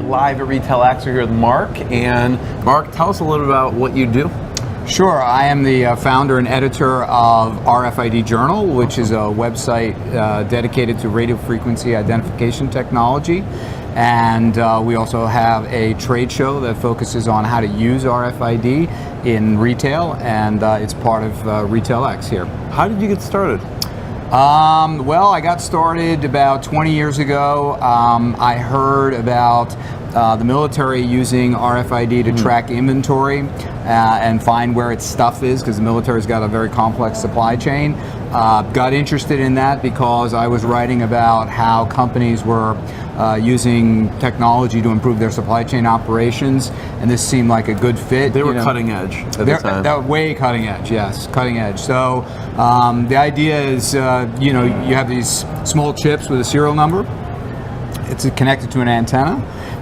live at RetailX. We're here with Mark. And Mark, tell us a little bit about what you do. Sure, I am the founder and editor of RFID Journal, which is a website dedicated to radio frequency identification technology. And we also have a trade show that focuses on how to use RFID in retail, and it's part of RetailX here. How did you get started? Well, I got started about 20 years ago. I heard about the military using RFID to track inventory and find where its stuff is, because the military's got a very complex supply chain. Got interested in that because I was writing about how companies were using technology to improve their supply chain operations, and this seemed like a good fit. They were cutting edge at the time. They're way cutting edge, yes, cutting edge. So the idea is, you have these small chips with a serial number. It's connected to an antenna,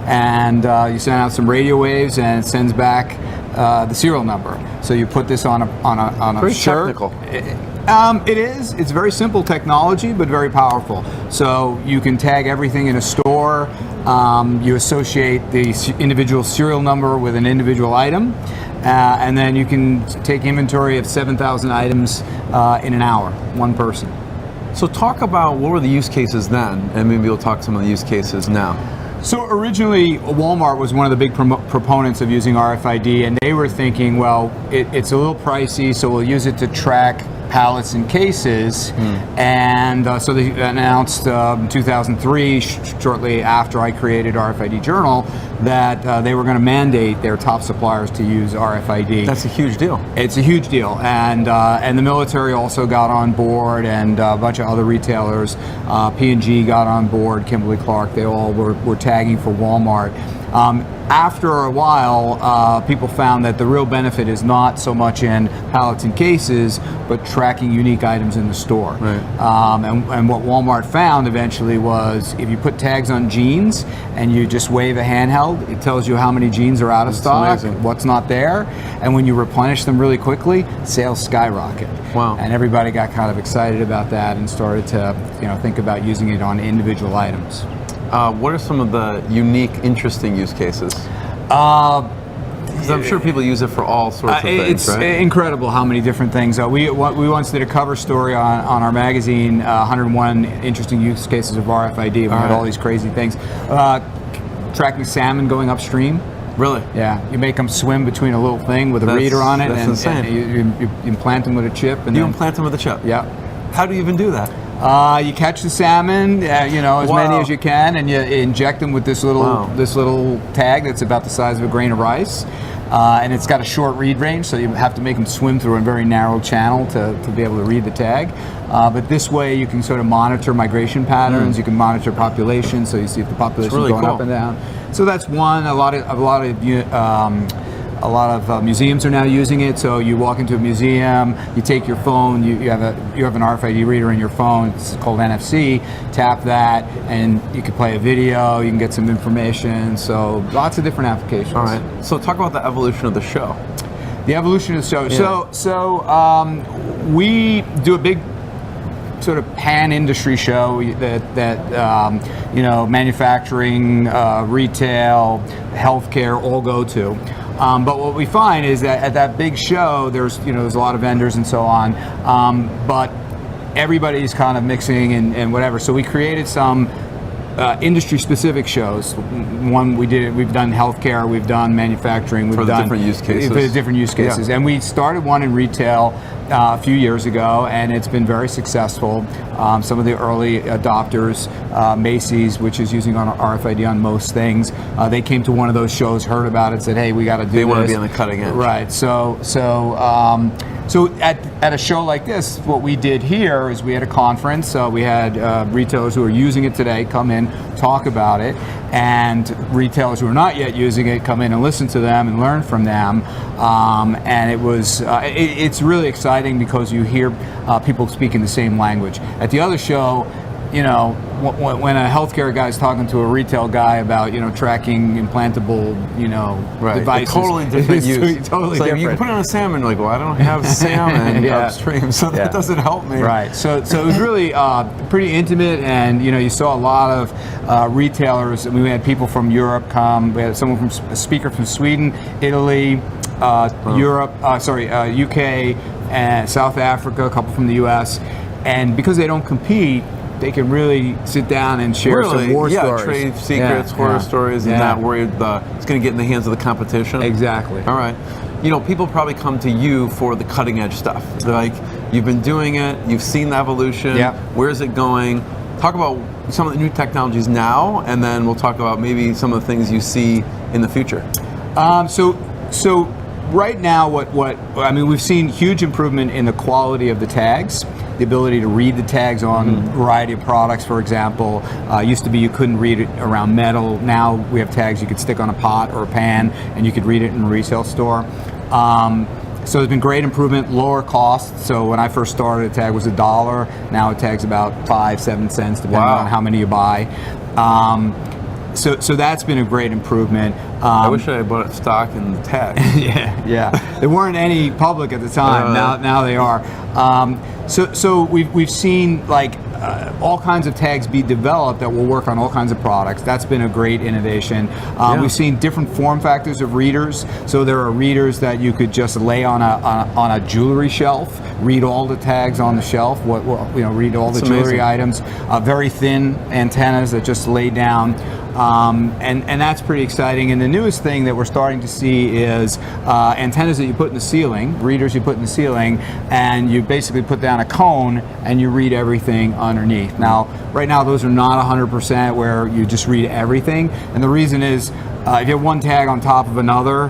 and you send out some radio waves, and it sends back the serial number. So you put this on a very shirt. Technical. It is. It's very simple technology, but very powerful. So you can tag everything in a store. You associate the individual serial number with an individual item, and then you can take inventory of 7,000 items in an hour, one person. So talk about what were the use cases then, and maybe we'll talk some of the use cases now. So originally, Walmart was one of the big proponents of using RFID, and they were thinking, well, it's a little pricey, so we'll use it to track pallets and cases. And so they announced in 2003, shortly after I created RFID Journal, that they were going to mandate their top suppliers to use RFID. That's a huge deal. It's a huge deal, and the military also got on board, and a bunch of other retailers. P&G got on board, Kimberly-Clark. They all were tagging for Walmart. After a while, people found that the real benefit is not so much in pallets and cases, but tracking unique items in the store. Right. And what Walmart found eventually was, if you put tags on jeans and you just wave a handheld, it tells you how many jeans are out of stock, amazing. What's not there, and when you replenish them really quickly, sales skyrocket. Wow. And everybody got kind of excited about that and started to think about using it on individual items. What are some of the unique, interesting use cases? Because I'm sure people use it for all sorts of things, right? It's incredible how many different things. We once did a cover story on our magazine, 101 interesting use cases of RFID. We had all these crazy things. Tracking salmon going upstream. Really? Yeah. You make them swim between a little thing with a reader on it, and you implant them with a chip. And you implant them with a chip? Yeah. How do you even do that? You catch the salmon, as many as you can, and you inject them with this little tag that's about the size of a grain of rice, and it's got a short read range, so you have to make them swim through a very narrow channel to be able to read the tag. But this way, you can sort of monitor migration patterns. You can monitor population, so you see if the population is going up and down. So that's one. A lot of museums are now using it. So you walk into a museum, you take your phone, you have an RFID reader in your phone. It's called NFC. Tap that, and you can play a video. You can get some information. So lots of different applications. All right. So talk about the evolution of the show. The evolution of the show. Yeah. So we do a big sort of pan-industry show that manufacturing, retail, healthcare all go to. But what we find is that at that big show, there's a lot of vendors and so on, but everybody's kind of mixing and whatever. So we created some industry-specific shows. One we've done healthcare, we've done manufacturing, we've done different use cases. For the different use cases, yeah. And we started one in retail a few years ago, and it's been very successful. Some of the early adopters, Macy's, which is using RFID on most things, they came to one of those shows, heard about it, said, "Hey, we got to do this." They want to be on the cutting edge, right? So at a show like this, what we did here is we had a conference. We had retailers who are using it today come in, talk about it, and retailers who are not yet using it come in and listen to them and learn from them. And it was it's really exciting because you hear people speaking the same language. At the other show, you know, when a healthcare guy is talking to a retail guy about, you know, tracking implantable, you know, devices. Totally different use. Totally it's like different. you can put it on a salmon, like, well, I don't have salmon upstream, so that doesn't help me. Right. So it was really pretty intimate, and you know, you saw a lot of retailers. I mean, we had people from Europe come. We had a speaker from Sweden, Italy, Europe, UK, and South Africa, a couple from the US, and because they don't compete, they can really sit down and share some war stories. Trade secrets, horror stories, and not worried it's going to get in the hands of the competition. Exactly. All right. You know, people probably come to you for the cutting edge stuff. They're like, you've been doing it, you've seen the evolution, where's it going? Talk about some of the new technologies now, and then we'll talk about maybe some of the things you see in the future. So right now, I mean, we've seen huge improvement in the quality of the tags. The ability to read the tags on a variety of products, for example. Used to be you couldn't read it around metal. Now we have tags you could stick on a pot or a pan, and you could read it in a resale store. So there's been great improvement, lower cost. So when I first started, a tag was $1. Now a tag's about 5-7 cents, depending on how many you buy. So that's been a great improvement. I wish I had bought stock in the tag. There weren't any public at the time. Now they are. So we've seen like all kinds of tags be developed that will work on all kinds of products. That's been a great innovation. We've seen different form factors of readers. So there are readers that you could just lay on a jewelry shelf, read all the tags on the shelf. Read all the jewelry items. Very thin antennas that just lay down. And that's pretty exciting. And the newest thing that we're starting to see is antennas that you put in the ceiling, readers you put in the ceiling, and you basically put down a cone and you read everything underneath. Now, right now those are not 100% where you just read everything. And the reason is if you have one tag on top of another,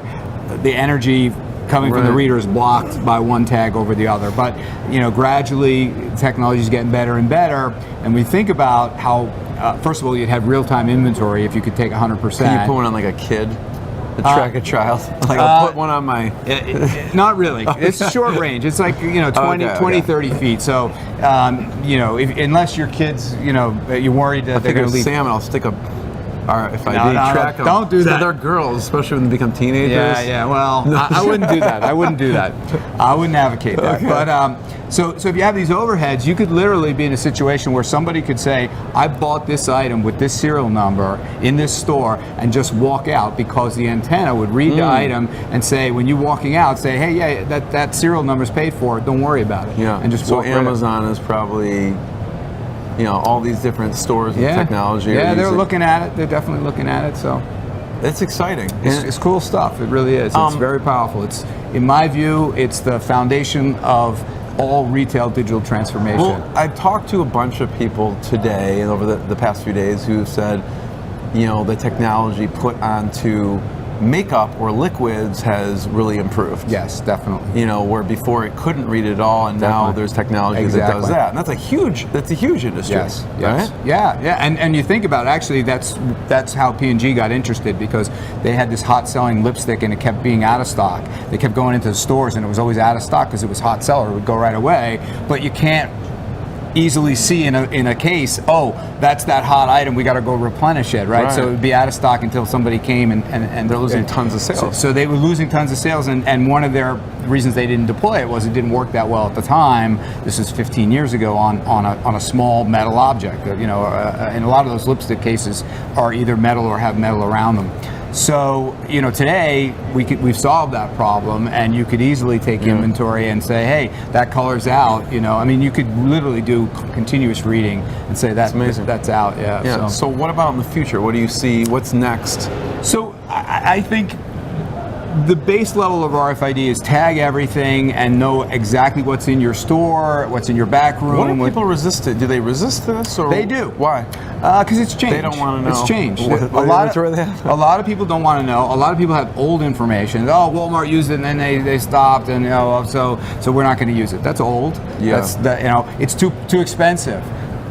the energy coming from the reader is blocked by one tag over the other. But you know, gradually technology is getting better and better, and we think about how first of all, you'd have real-time inventory if you could take 100%. Can you put one on like a kid? Track a child? Like I'll put one on my... Not really. It's short range. It's like, you know, 20, 30 feet. So, you know, unless your kids, you know, you're worried that they're going to leave... salmon, I'll stick a... RFID track them. Don't do that. They're girls, especially when they become teenagers. Well, I wouldn't do that. I wouldn't advocate that. But so if you have these overheads, you could literally be in a situation where somebody could say, I bought this item with this serial number in this store, and just walk out, because the antenna would read the item and say, when you're walking out, say, hey, that serial number's paid for, don't worry about it. Yeah. And just so walk Amazon is probably... You know, all these different stores and technology. Yeah, they're looking at it. They're definitely looking at it. So it's exciting. It's cool stuff. It really is. It's very powerful. It's, in my view, it's the foundation of all retail digital transformation. Well, I've talked to a bunch of people today and over the past few days who have said, you know, the technology put onto makeup or liquids has really improved. Yes, definitely. You know, where before it couldn't read it all, and now there's technology that does that, and that's a huge industry. Yes. Right? Yeah. And you think about it, actually, that's how P&G got interested, because they had this hot selling lipstick and it kept being out of stock. They kept going into the stores and it was always out of stock because it was hot seller. It would go right away, but you can't easily see in a case, oh, that's that hot item, we got to go replenish it, right? So it would be out of stock until somebody came and they're losing tons of sales. So they were losing tons of sales, and one of their reasons they didn't deploy it was it didn't work that well at the time. This is 15 years ago on a small metal object, you know, and a lot of those lipstick cases are either metal or have metal around them. So, you know, today we've solved that problem, and you could easily take inventory and say, hey, that color's out. You know, I mean, you could literally do continuous reading and say that's amazing. That's out. Yeah. So what about in the future? What do you see? What's next? So I think the base level of RFID is tag everything and know exactly what's in your store, what's in your back room. What do people resist it? Do they resist this? Or they do. Why? Because it's changed. They don't want to know. It's changed. A lot of people don't want to know. A lot of people have old information. Oh, Walmart used it and then they stopped, and you know, so we're not going to use it. That's old. Yeah. You know, it's too expensive.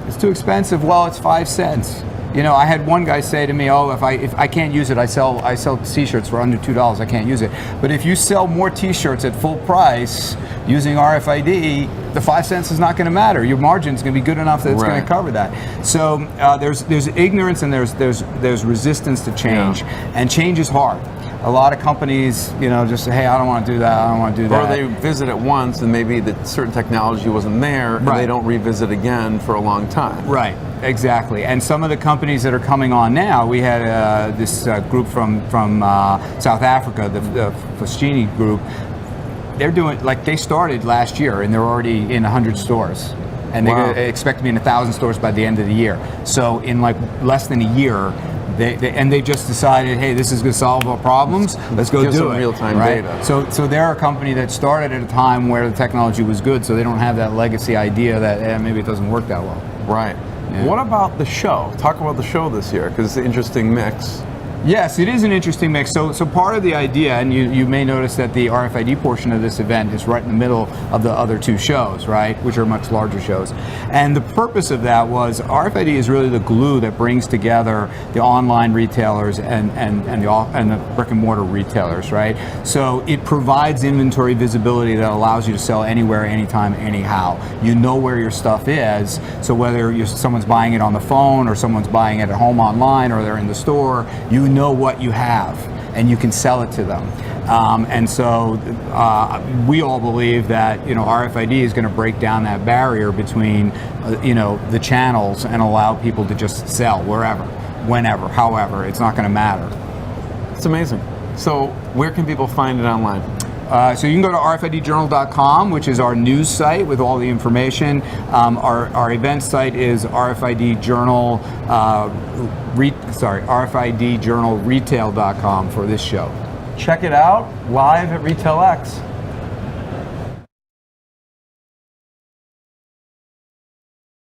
It's too expensive. Well, it's 5 cents. I had one guy say to me, "Oh, if I can't use it, I sell T-shirts for under $2. I can't use it." But if you sell more T-shirts at full price using RFID, the 5 cents is not going to matter. Your margin's going to be good enough that it's going to cover that. So there's ignorance and there's resistance to change, and change is hard. A lot of companies, just say, hey, I don't want to do that, I don't want to do that. Or they visit it once and maybe the certain technology wasn't there and they don't revisit again for a long time. Right, exactly. And some of the companies that are coming on now, we had this group from South Africa, the Fostini group. They're doing, they started last year and they're already in 100 stores. And they expect to be in 1,000 stores by the end of the year. So in less than a year, they just decided, hey, this is going to solve our problems. Let's go do it. Real-time data. So they're a company that started at a time where the technology was good, so they don't have that legacy idea that maybe it doesn't work that well. Right. Yeah. What about the show? Talk about the show this year, because it's an interesting mix. Yes, it is an interesting mix. So part of the idea, and you may notice that the RFID portion of this event is right in the middle of the other two shows, right, which are much larger shows. And the purpose of that was RFID is really the glue that brings together the online retailers and the brick and mortar retailers, right? So it provides inventory visibility that allows you to sell anywhere, anytime, anyhow. You know where your stuff is, so whether someone's buying it on the phone or someone's buying it at home online or they're in the store, you know what you have and you can sell it to them. And so we all believe that RFID is going to break down that barrier between the channels and allow people to just sell wherever, whenever, however. It's not going to matter. It's amazing. So where can people find it online? So you can go to rfidjournal.com, which is our news site with all the information. Our event site is rfidjournalretail.com for this show. Check it out live at RetailX.